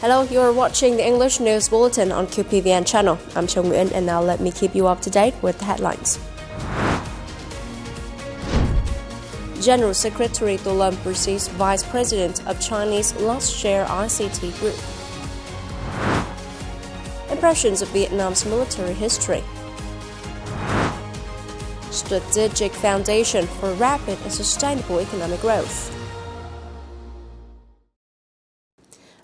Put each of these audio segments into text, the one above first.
Hello, you are watching the English News Bulletin on Qpvn channel. I'm Nguyễn, and now let me keep you up to date with the headlines. General Secretary Do Lam receives Vice President of Chinese LUXSHARE-ICT Group. Impressions of Vietnam's military history. Strategic foundation for rapid and sustainable economic growth.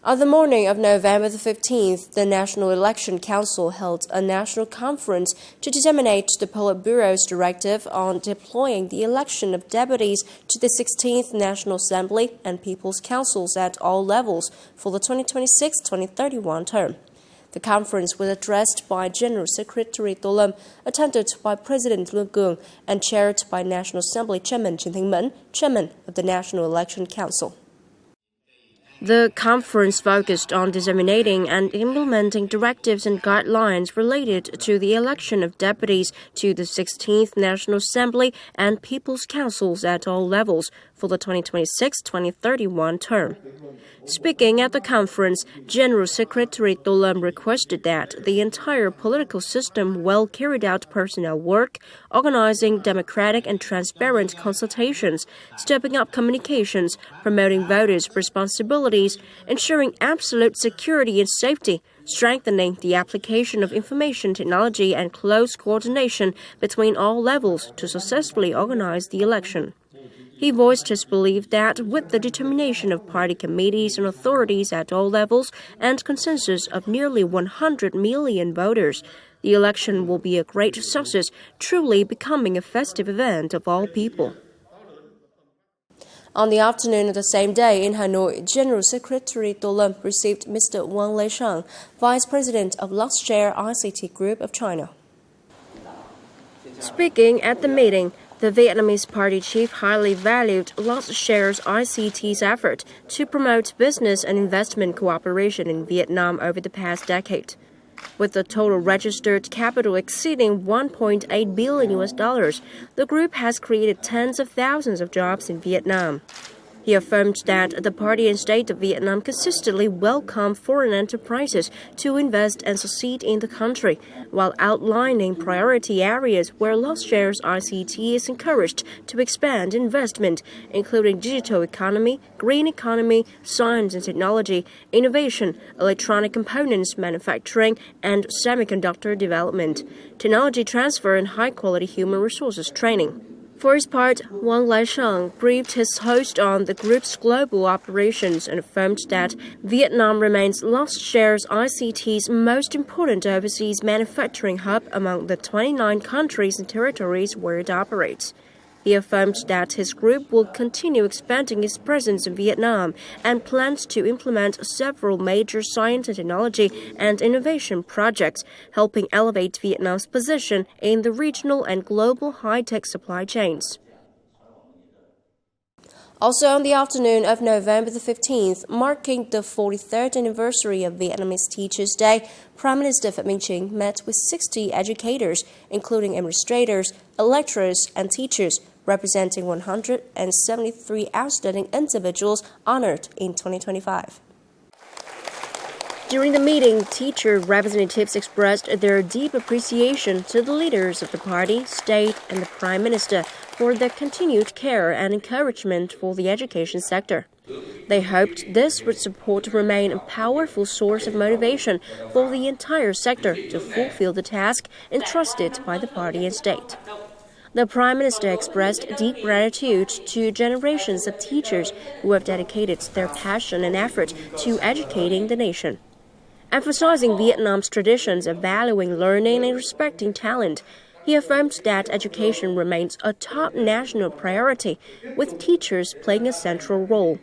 On the morning of November the 15th, the National Election Council held a national conference to disseminate the Politburo's directive on deploying the election of deputies to the 16th National Assembly and People's Councils at all levels for the 2026-2031 term. The conference was addressed by General Secretary Do Lam, attended by President Lê Cường, and chaired by National Assembly Chairman Trần Thanh Mẫn, Chairman of the National Election Council. The conference focused on disseminating and implementing directives and guidelines related to the election of deputies to the 16th National Assembly and People's Councils at all levels for the 2026-2031 term. Speaking at the conference, General Secretary Do Lam requested that the entire political system well carried out personnel work, organizing democratic and transparent consultations, stepping up communications, promoting voters' responsibilities, ensuring absolute security and safety, strengthening the application of information technology and close coordination between all levels to successfully organize the election. He voiced his belief that with the determination of party committees and authorities at all levels and consensus of nearly 100 million voters, the election will be a great success, truly becoming a festive event of all people. On the afternoon of the same day in Hanoi, General Secretary Do Lam received Mr. Wang Leishang, Vice President of LUXSHARE-ICT Group of China. Speaking at the meeting, the Vietnamese party chief highly valued LUXSHARE-ICT's effort to promote business and investment cooperation in Vietnam over the past decade. With the total registered capital exceeding $1.8 billion, the group has created tens of thousands of jobs in Vietnam. He affirmed that the party and state of Vietnam consistently welcome foreign enterprises to invest and succeed in the country, while outlining priority areas where LUXSHARE-ICT is encouraged to expand investment, including digital economy, green economy, science and technology, innovation, electronic components manufacturing, and semiconductor development, technology transfer, and high-quality human resources training. For his part, Wang Leishang briefed his host on the group's global operations and affirmed that Vietnam remains LUXSHARE-ICT's most important overseas manufacturing hub among the 29 countries and territories where it operates. He affirmed that his group will continue expanding its presence in Vietnam and plans to implement several major science and technology and innovation projects, helping elevate Vietnam's position in the regional and global high-tech supply chains. Also on the afternoon of November the 15th, marking the 43rd anniversary of Vietnamese Teachers' Day, Prime Minister Phạm Minh Chính met with 60 educators, including administrators, lecturers, and teachers, representing 173 outstanding individuals honored in 2025. During the meeting, teacher representatives expressed their deep appreciation to the leaders of the party, state, and the Prime Minister for their continued care and encouragement for the education sector. They hoped this would support remain a powerful source of motivation for the entire sector to fulfill the task entrusted by the party and state. The Prime Minister expressed deep gratitude to generations of teachers who have dedicated their passion and effort to educating the nation. Emphasizing Vietnam's traditions of valuing learning and respecting talent, he affirmed that education remains a top national priority, with teachers playing a central role.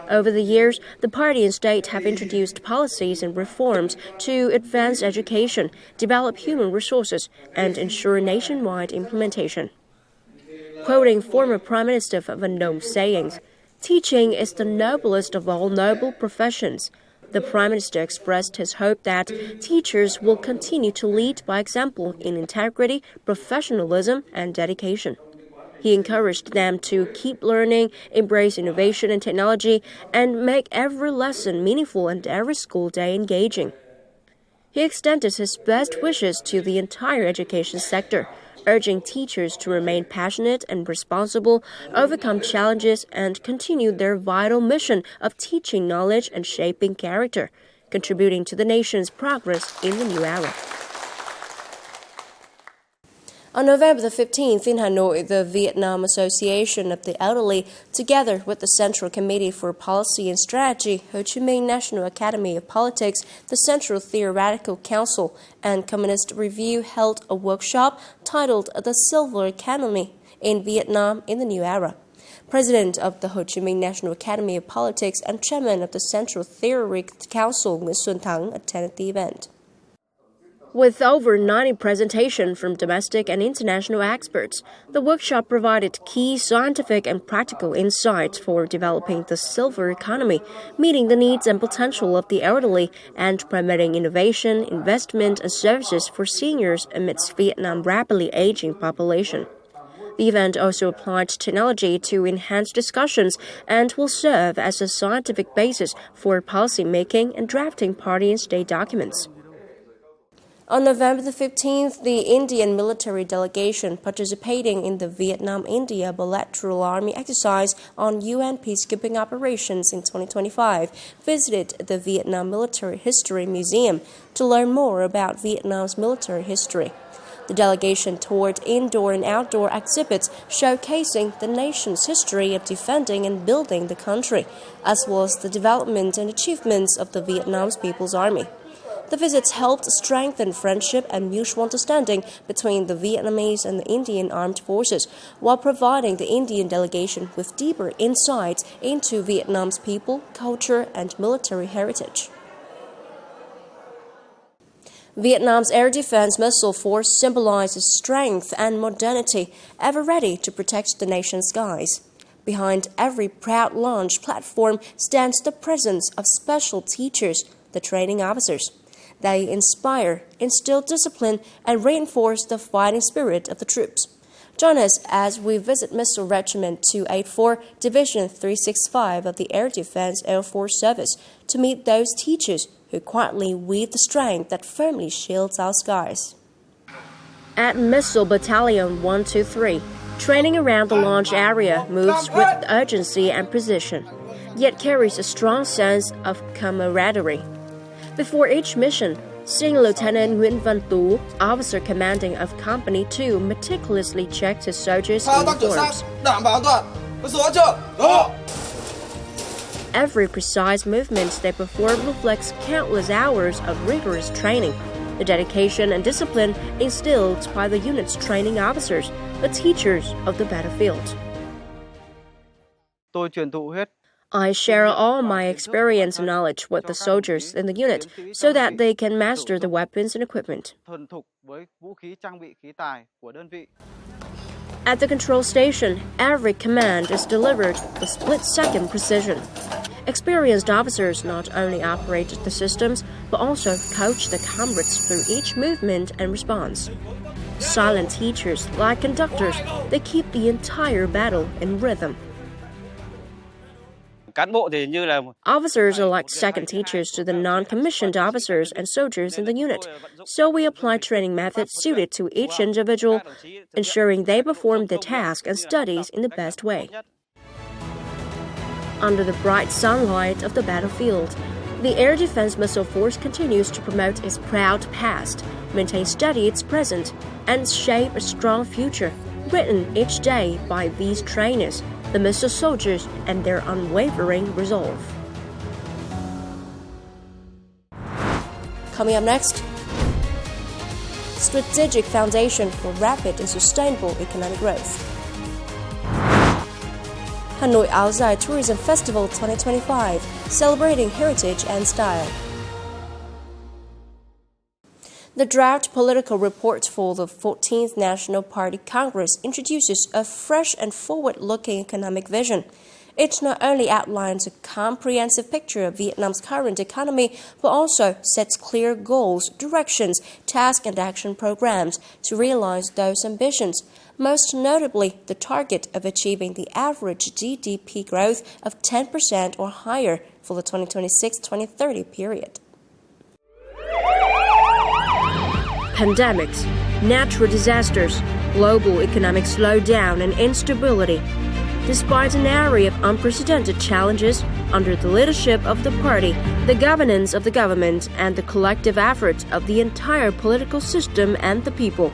Over the years, the party and state have introduced policies and reforms to advance education, develop human resources, and ensure nationwide implementation. Quoting former Prime Minister Phạm Văn Đồng sayings, "Teaching is the noblest of all noble professions." The Prime Minister expressed his hope that teachers will continue to lead by example in integrity, professionalism, and dedication. He encouraged them to keep learning, embrace innovation and technology, and make every lesson meaningful and every school day engaging. He extended his best wishes to the entire education sector, urging teachers to remain passionate and responsible, overcome challenges, and continue their vital mission of teaching knowledge and shaping character, contributing to the nation's progress in the new era. On November the 15th in Hanoi, the Vietnam Association of the Elderly, together with the Central Committee for Policy and Strategy, Ho Chi Minh National Academy of Politics, the Central Theoretical Council, and Communist Review held a workshop titled The Silver Economy in Vietnam in the New Era. President of the Ho Chi Minh National Academy of Politics and Chairman of the Central Theoretical Council, Nguyễn Xuân Thắng, attended the event. With over 90 presentations from domestic and international experts, the workshop provided key scientific and practical insights for developing the silver economy, meeting the needs and potential of the elderly, and promoting innovation, investment, and services for seniors amidst Vietnam's rapidly aging population. The event also applied technology to enhance discussions and will serve as a scientific basis for policy making and drafting party and state documents. On November the 15th, the Indian military delegation participating in the Vietnam-India bilateral army exercise on UN peacekeeping operations in 2025 visited the Vietnam Military History Museum to learn more about Vietnam's military history. The delegation toured indoor and outdoor exhibits showcasing the nation's history of defending and building the country, as well as the development and achievements of the Vietnam's People's Army. The visits helped strengthen friendship and mutual understanding between the Vietnamese and the Indian armed forces, while providing the Indian delegation with deeper insights into Vietnam's people, culture, and military heritage. Vietnam's air defense missile force symbolizes strength and modernity, ever ready to protect the nation's skies. Behind every proud launch platform stands the presence of special teachers, the training officers. They inspire, instill discipline, and reinforce the fighting spirit of the troops. Join us as we visit Missile Regiment 284, Division 365 of the Air Defense Air Force Service to meet those teachers who quietly wield the strength that firmly shields our skies. At Missile Battalion 123, training around the launch area moves with urgency and precision, yet carries a strong sense of camaraderie. Before each mission, Senior Lieutenant Nguyễn Văn Tú, officer commanding of Company 2, meticulously checked his soldiers' uniforms. Every precise movement they perform reflects countless hours of rigorous training, the dedication and discipline instilled by the unit's training officers, the teachers of the battlefield. I share all my experience and knowledge with the soldiers in the unit so that they can master the weapons and equipment. At the control station, every command is delivered with split-second precision. Experienced officers not only operate the systems, but also coach the comrades through each movement and response. Silent teachers, like conductors, they keep the entire battle in rhythm. Officers are like second teachers to the non-commissioned officers and soldiers in the unit, so we apply training methods suited to each individual, ensuring they perform their task and studies in the best way. Under the bright sunlight of the battlefield, the Air Defense Missile Force continues to promote its proud past, maintain steady its present, and shape a strong future, written each day by these trainers, the missile soldiers, and their unwavering resolve. Coming up next, strategic foundation for rapid and sustainable economic growth. Hanoi Áo Dài Tourism Festival 2025, celebrating heritage and style. The draft political report for the 14th National Party Congress introduces a fresh and forward-looking economic vision. It not only outlines a comprehensive picture of Vietnam's current economy, but also sets clear goals, directions, task and action programs to realize those ambitions, most notably the target of achieving the average GDP growth of 10% or higher for the 2026-2030 period. Pandemics, natural disasters, global economic slowdown and instability. Despite an array of unprecedented challenges, under the leadership of the party, the governance of the government, and the collective efforts of the entire political system and the people,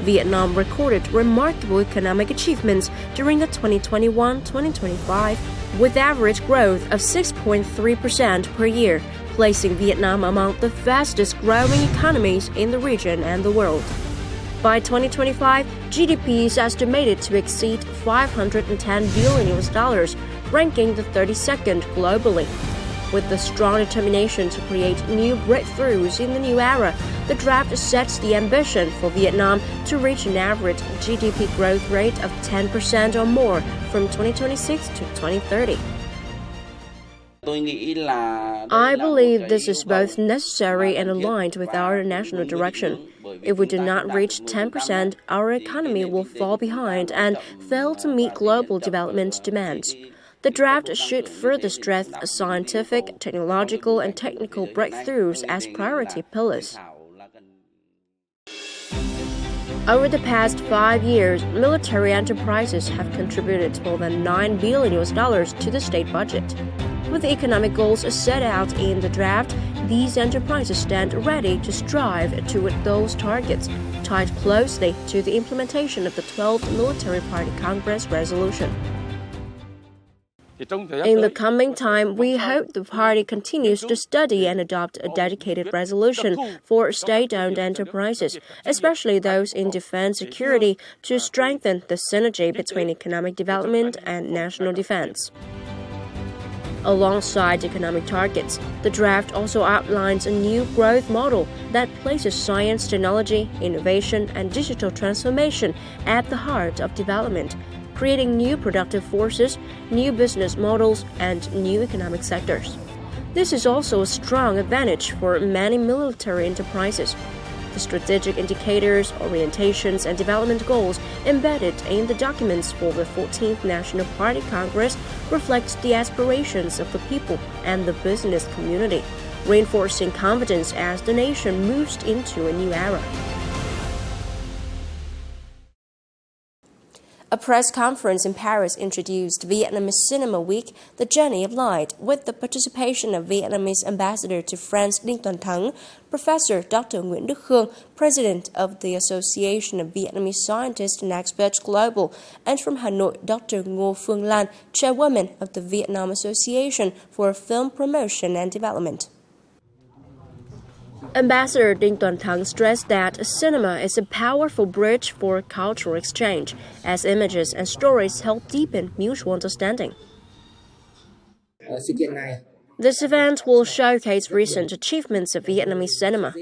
Vietnam recorded remarkable economic achievements during the 2021-2025, with average growth of 6.3% per year, placing Vietnam among the fastest-growing economies in the region and the world. By 2025, GDP is estimated to exceed $510 billion, ranking the 32nd globally. With the strong determination to create new breakthroughs in the new era, the draft sets the ambition for Vietnam to reach an average GDP growth rate of 10% or more from 2026 to 2030. I believe this is both necessary and aligned with our national direction. If we do not reach 10%, our economy will fall behind and fail to meet global development demands. The draft should further stress scientific, technological, and technical breakthroughs as priority pillars. Over the past 5 years, military enterprises have contributed more than $9 billion to the state budget. With the economic goals set out in the draft, these enterprises stand ready to strive toward those targets, tied closely to the implementation of the 12th Military Party Congress resolution. In the coming time, we hope the party continues to study and adopt a dedicated resolution for state-owned enterprises, especially those in defense security, to strengthen the synergy between economic development and national defense. Alongside economic targets, the draft also outlines a new growth model that places science, technology, innovation, and digital transformation at the heart of development, creating new productive forces, new business models, and new economic sectors. This is also a strong advantage for many military enterprises. The strategic indicators, orientations, and development goals embedded in the documents for the 14th National Party Congress reflect the aspirations of the people and the business community, reinforcing confidence as the nation moves into a new era. A press conference in Paris introduced Vietnamese Cinema Week, The Journey of Light, with the participation of Vietnamese Ambassador to France Đinh Toàn Thắng, Professor Dr. Nguyễn Đức Khương, President of the Association of Vietnamese Scientists and Experts Global, and from Hanoi, Dr. Ngô Phương Lan, Chairwoman of the Vietnam Association for Film Promotion and Development. Ambassador Đinh Toàn Thắng stressed that cinema is a powerful bridge for cultural exchange, as images and stories help deepen mutual understanding. This event will showcase recent achievements of Vietnamese cinema.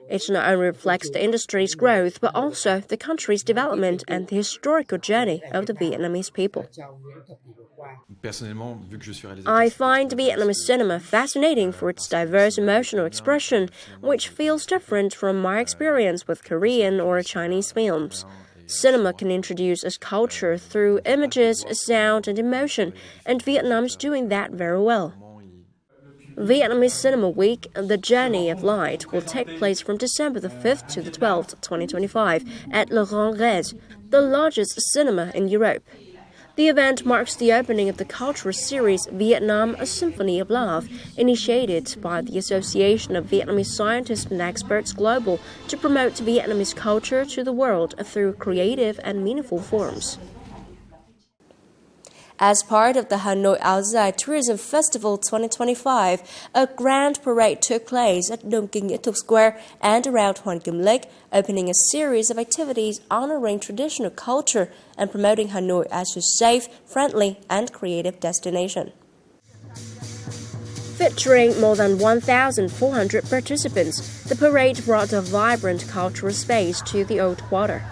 It not only reflects the industry's growth, but also the country's development and the historical journey of the Vietnamese people. I find Vietnamese cinema fascinating for its diverse emotional expression, which feels different from my experience with Korean or Chinese films. Cinema can introduce us culture through images, sound, and emotion, and Vietnam is doing that very well. Vietnamese Cinema Week, The Journey of Light, will take place from December the 5th to the 12th, 2025, at Le Grand Rex, the largest cinema in Europe. The event marks the opening of the cultural series Vietnam, A Symphony of Love, initiated by the Association of Vietnamese Scientists and Experts Global to promote Vietnamese culture to the world through creative and meaningful forms. As part of the Hanoi Áo Dài Tourism Festival 2025, a grand parade took place at Đông Kinh Nghĩa Thục Square and around Hoàn Kiếm Lake, opening a series of activities honoring traditional culture and promoting Hanoi as a safe, friendly, and creative destination. Featuring more than 1,400 participants, the parade brought a vibrant cultural space to the Old Quarter.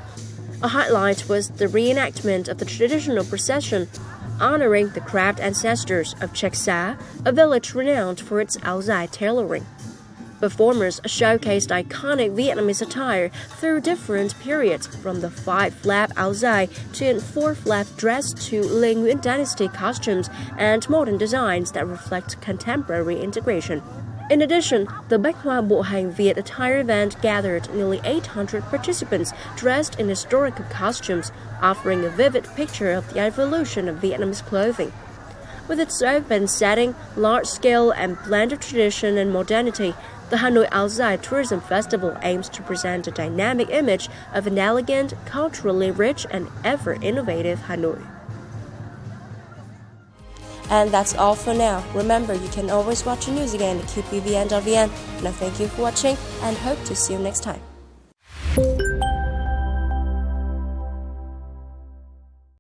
A highlight was the reenactment of the traditional procession, honoring the craft ancestors of Cheksa, a village renowned for its Alzai tailoring. Performers showcased iconic Vietnamese attire through different periods, from the 5-flap Alzai to 4-flap dress to Le Nguyen Dynasty costumes and modern designs that reflect contemporary integration. In addition, the Bách Hoa Bộ Hành Viet attire event gathered nearly 800 participants dressed in historical costumes, offering a vivid picture of the evolution of Vietnamese clothing. With its open setting, large scale, and blend of tradition and modernity, the Hanoi Alzai Tourism Festival aims to present a dynamic image of an elegant, culturally rich, and ever-innovative Hanoi. And that's all for now. Remember, you can always watch the news again at qpvn.vn. Now thank you for watching and hope to see you next time.